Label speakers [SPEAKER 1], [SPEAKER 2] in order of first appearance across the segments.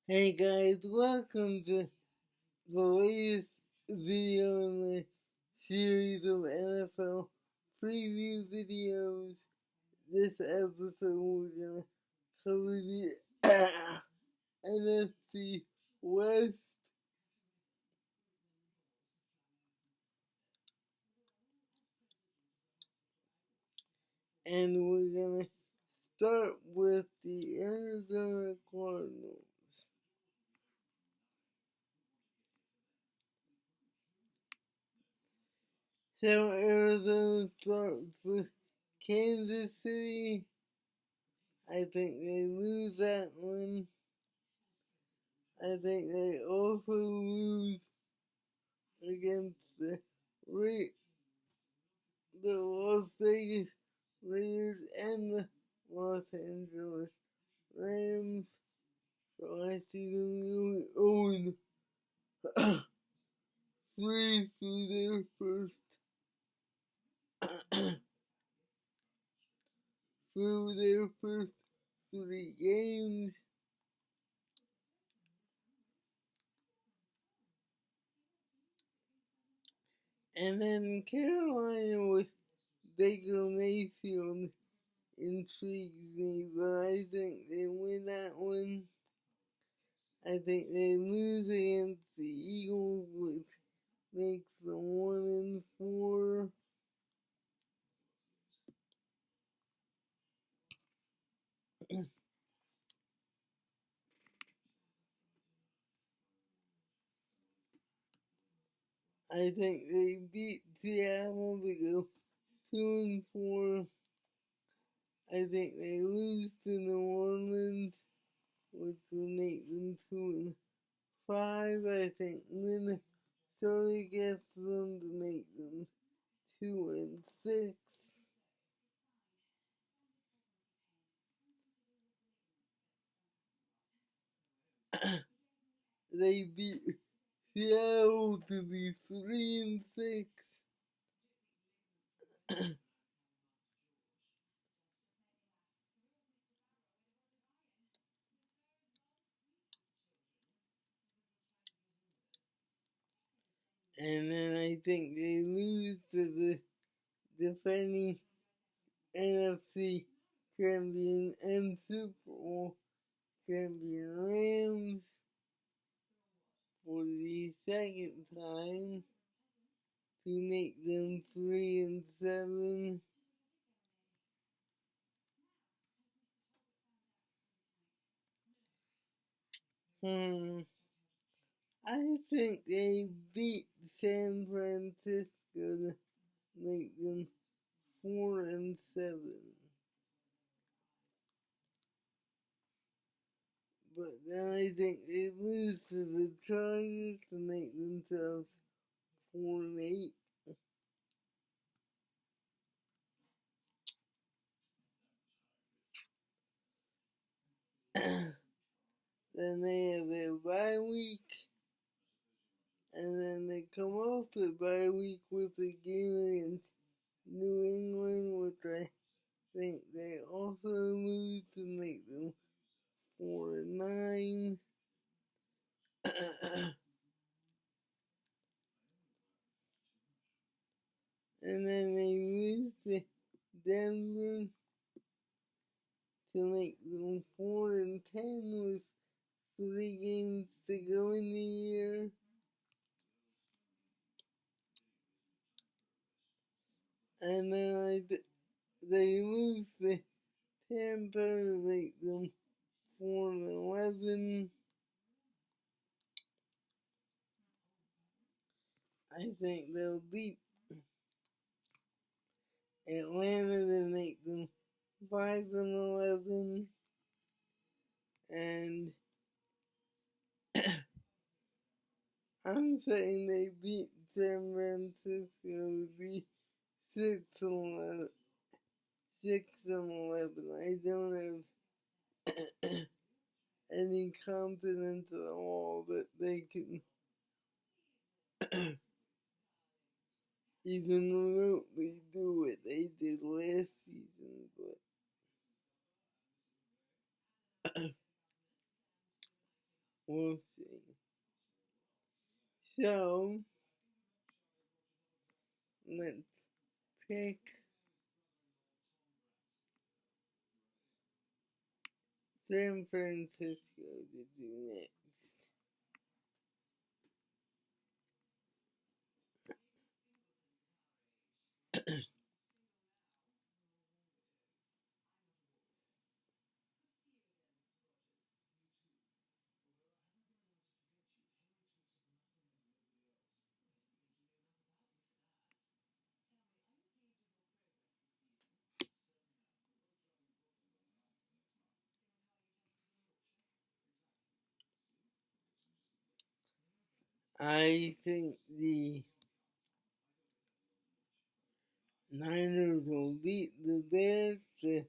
[SPEAKER 1] Hey guys, welcome to the latest video in the series of NFL preview videos. This episode we're gonna cover the NFC West, and we're gonna start with the Arizona Cardinals. So Arizona starts with Kansas City. I think they lose that one. I think they also lose against the Las Vegas Raiders and the Los Angeles Rams. So I see them going 0-3 through their first through their first 3 games. And then Carolina with Baker Mayfield intrigues me, but I think they win that one. I think they lose against the Eagles, which makes them 1-4. I think they beat Seattle to go 2-4. I think they lose to New Orleans, which will make them 2-5. I think Minnesota gets them to make them 2-6. They beat Seattle to be 3-6. And then I think they lose to the defending NFC champion and Super Bowl champion Rams for the second time to make them 3-7. I think they beat San Francisco to make them 4-7. But then I think they lose to the Chargers to make themselves 4-8. Then they have their bye week, and then they come off the bye week with a game against New England, which I think they also lose to make them 4-9. And then they lose to Denver to make them 4-10 with 3 games to go in the year. And then they lose to Tampa to make them 4-11. I think they'll beat Atlanta to make them 5-11. And I'm saying they beat San Francisco to be 6-11. 6-11. I don't have any confidence at all that they can even remotely do what they did last season. But We'll see. So, let's pick San Francisco to do next. I think the Niners will beat the Bears to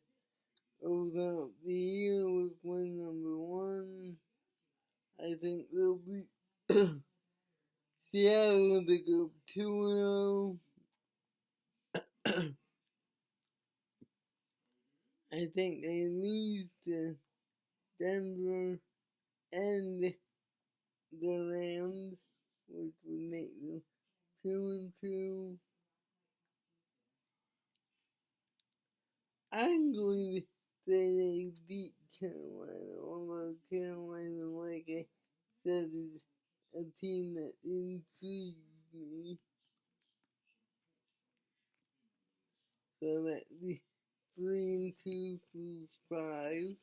[SPEAKER 1] open up the year with win number one. I think they'll beat Seattle to go 2-0. I think they lose to Denver and the Rams, which would make them 2-2. I'm going to say they beat Carolina, although Carolina, like I said, is a team that intrigues me. So that'd be 3-2 through 5.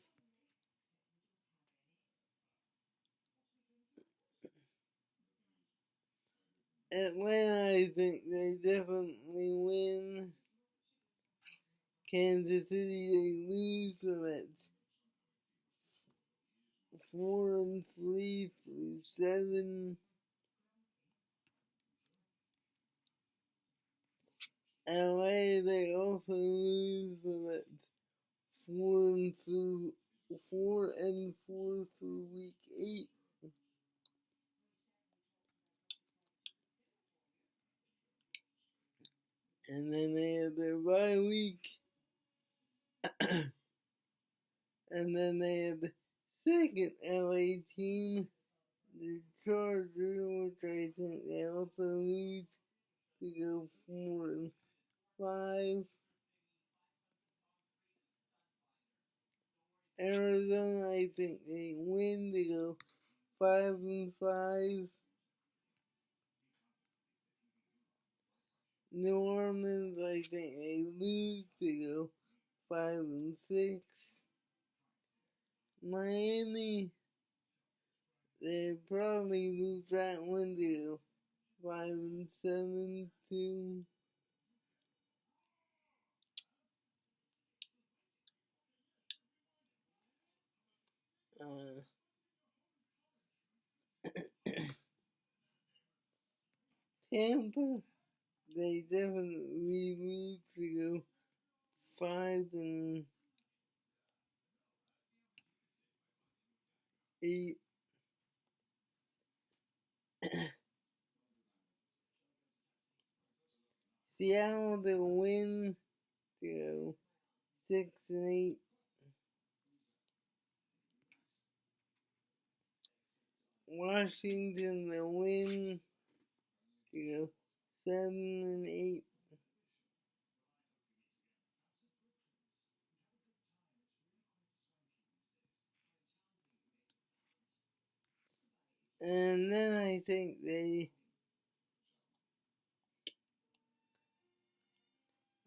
[SPEAKER 1] Atlanta, I think they definitely win. Kansas City, they lose, so that's 4-3 through 7. LA, they also lose, so that's 4-4 through week 8. And then they have their bye week. And then they have the second LA team, the Chargers, which I think they also lose to go 4-5. Arizona, I think they win to go 5-5. New Orleans, I think they lose to go 5-6. Miami, they probably lose that one to go 5-7 too. Uh, Tampa, they definitely lose to go 5-8. Seattle to win to go 6-8. Washington to win to go 7-8. And then I think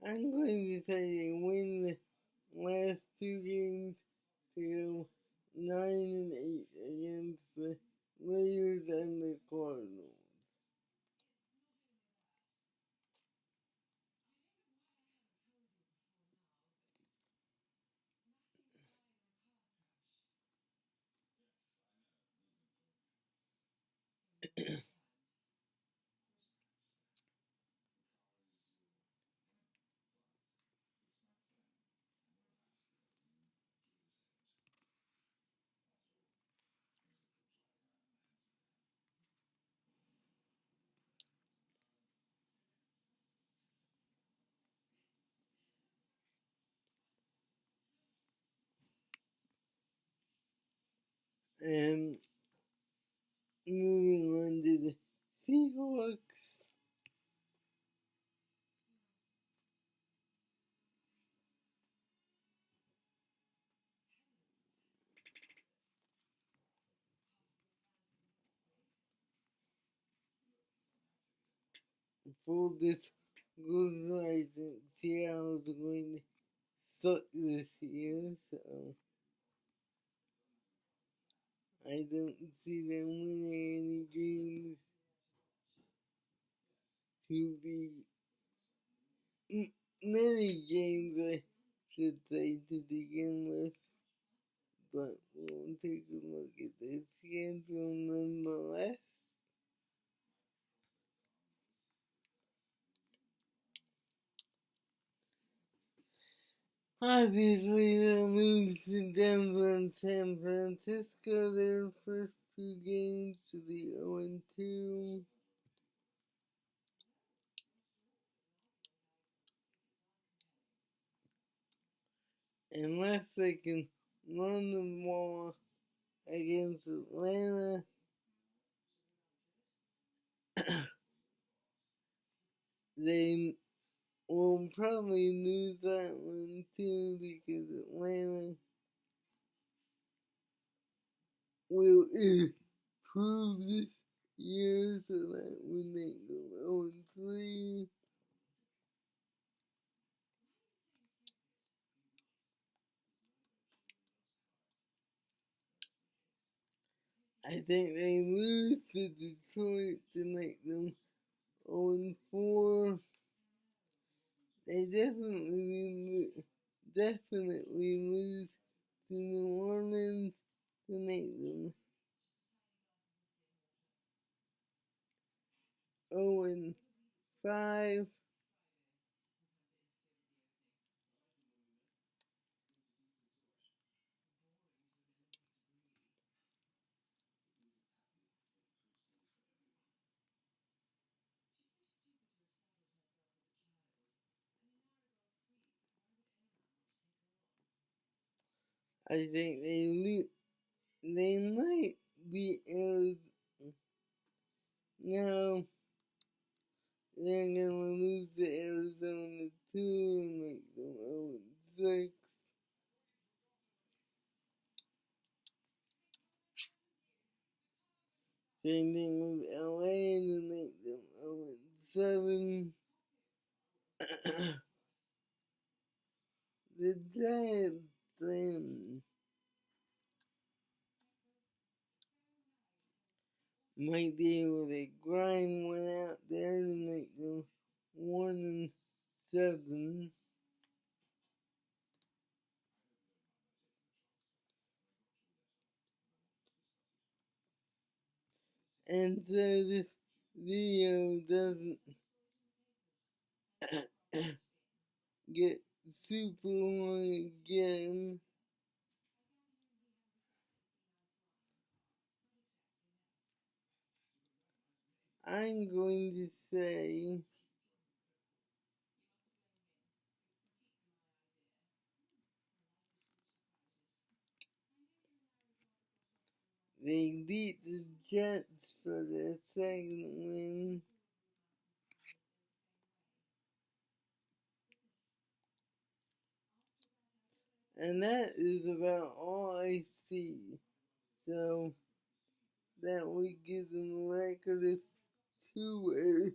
[SPEAKER 1] I'm going to say they win the last two games to go 9-8 against the Raiders and the Cardinals. And full disclosure, I think Seattle's going to suck this year, so I don't see them winning any games to be many games, I should say, to begin with. But we'll take a look at the schedule nonetheless. Obviously, they'll lose to Denver and San Francisco their first two games to the 0-2. Unless they can run the ball against Atlanta, they will probably lose that one too because Atlanta will improve this year so that when they go 0-3, I think they lose to Detroit to make them 0-4. They definitely lose to New Orleans to make them 0-5. I think they might be Arizona. No, they're gonna lose to Arizona too and make them 0-6. Same thing with LA and make them 0-7. The Giants then might be able to grind one out there and make them 1-7. And so this video doesn't get super long again. I'm going to say they beat the Jets for their second win. And that is about all I see. So that would give them a record of 2-50.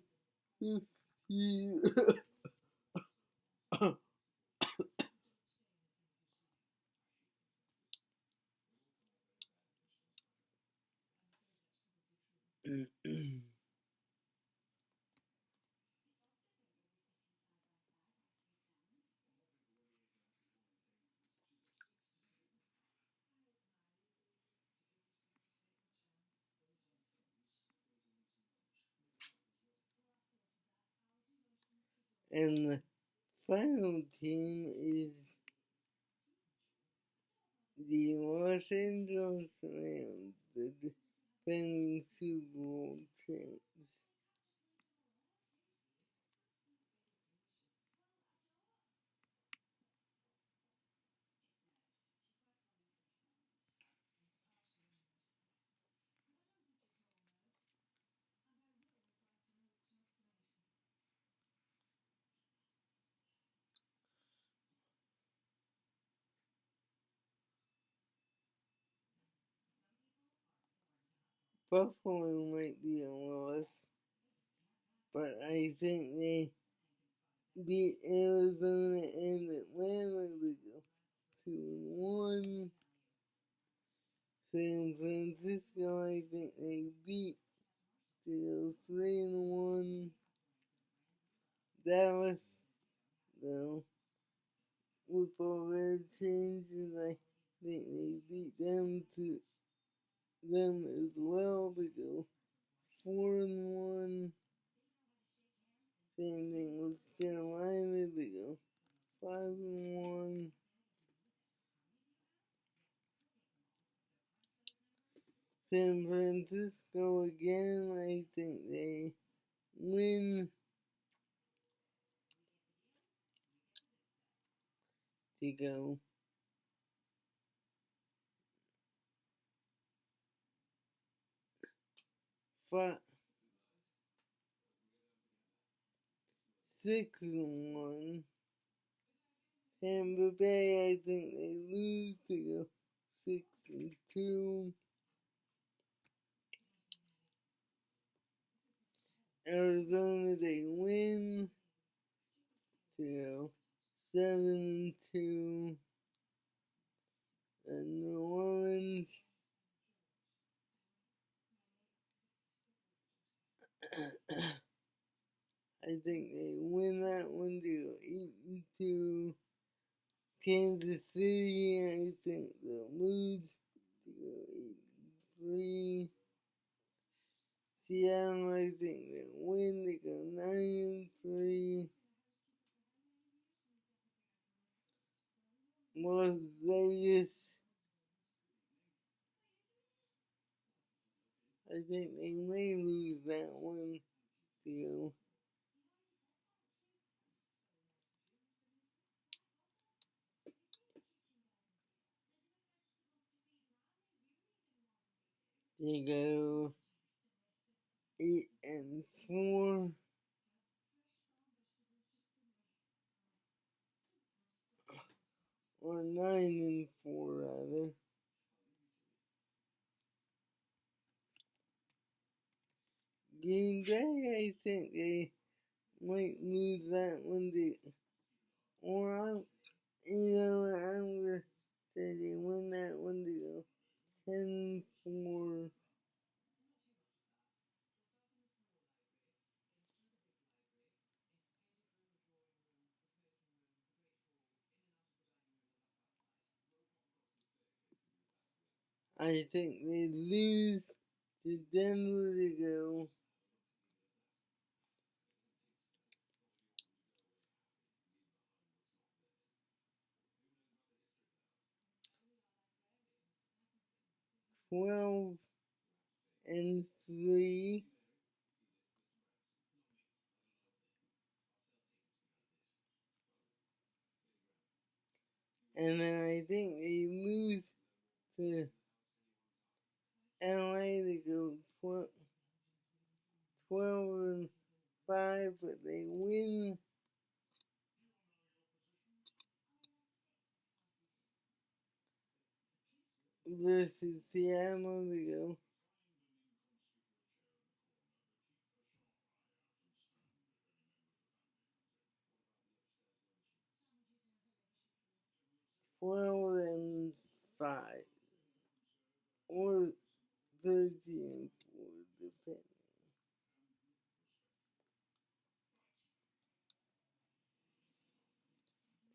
[SPEAKER 1] And the final team is the Los Angeles Rams, the defending Super Bowl champs. Buffalo might be a loss. but I think they beat Arizona and Atlanta to go 2-1. San Francisco, I think they beat to go 3-1. Dallas, though, with all their changes, I think they beat them as well to go 4-1. Same thing with Carolina to go 5-1. San Francisco again, I think they win to go 6-1. Tampa Bay, I think they lose to go 6-2. Arizona, they win to go 7-2. And New Orleans, I think they win that one to go 8-2. Kansas City, I think they'll lose to go 8-3. Seattle, I think they'll win to go 9-3. Las Vegas, I think they may lose that one to go 8-4. Or 9-4 rather. Green Bay, I think they might lose that one to, or I'm gonna say they win that one to go 10-4. I think they lose to Denver to go 12-3. And then I think they lose to LA to go 12-5, but they win versus Seattle to go 12-5 or 13-4, depending.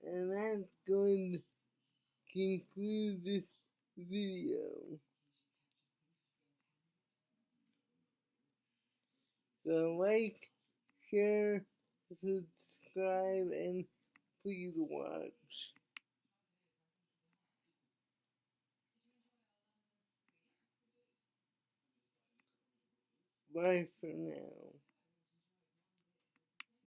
[SPEAKER 1] And that's going to conclude this video. So like, share, subscribe, and please watch. Bye for now.